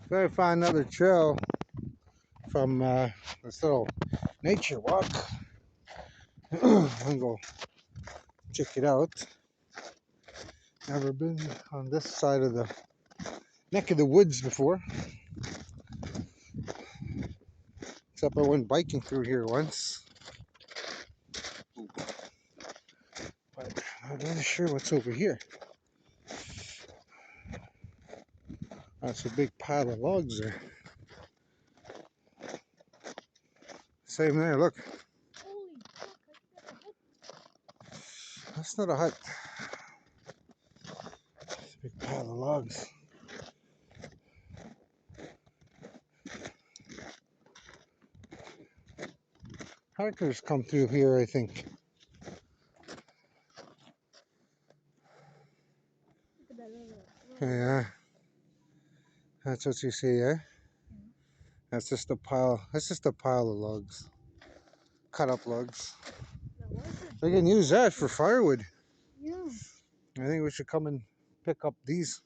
So I found another trail from this little nature walk. I'm gonna go check it out. Never been on this side of the neck of the woods before. Except I went biking through here once. But I'm not really sure what's over here. That's a big pile of logs there. Same there, look. That's not a hut. It's a big pile of logs. Hikers come through here, I think. Yeah. That's what you see, eh? That's just a pile. That's just a pile of logs. Cut up logs. We can use that for firewood. Yeah. I think we should come and pick up these.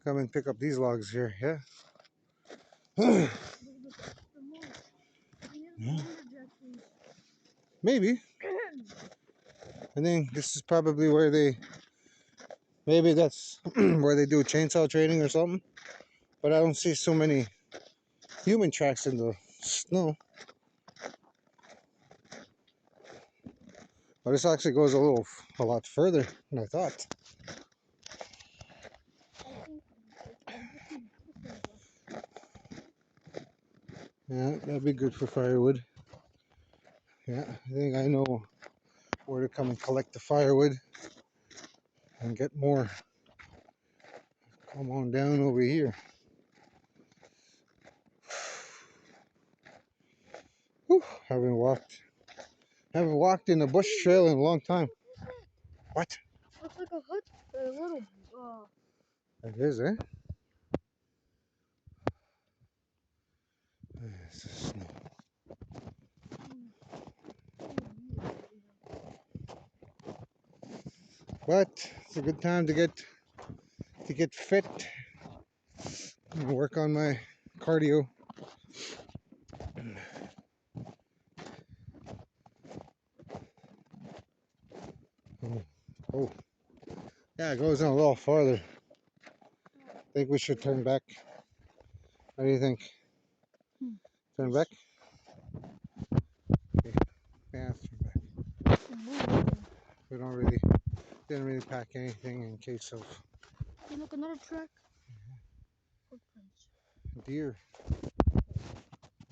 Come and pick up these logs here, yeah? Yeah. Maybe. I think this is probably where they, maybe that's where they do chainsaw training or something. But I don't see so many human tracks in the snow. But this actually goes a lot further than I thought. Yeah, that'd be good for firewood. Yeah, I think I know where to come and collect the firewood and get more. Come on down over here. Whew, haven't walked in a bush trail in a long time. What? Looks like a hut. A little. It is, eh? It's the snow. But it's a good time to get fit. I'm gonna work on my cardio. Oh, yeah, it goes on a little farther. I think we should turn back. What do you think? Turn back? Okay. Yeah, let's turn back. We didn't really pack anything in case of Hey, look, another track. Footprints. deer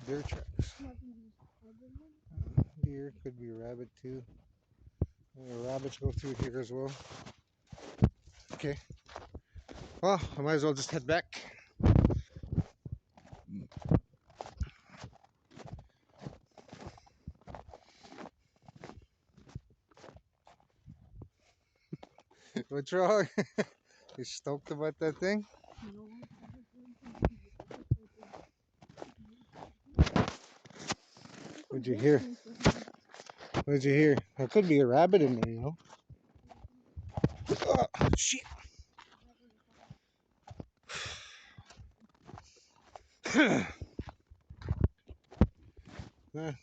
tracks. Deer, could be a rabbit too. Rabbits go through here as well. Okay. Well, I might as well just head back. What's wrong? You stoked about that thing? What'd you hear? What'd you hear? There could be a rabbit in there, you know? Oh, shit. Whatever.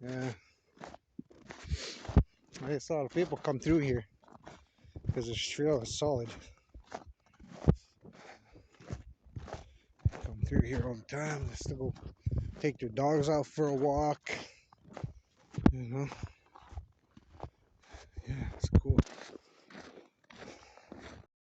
Yeah. I saw a lot of people come through here because the trail is solid. Come through here all the time just to go take their dogs out for a walk. You know? Yeah, it's cool.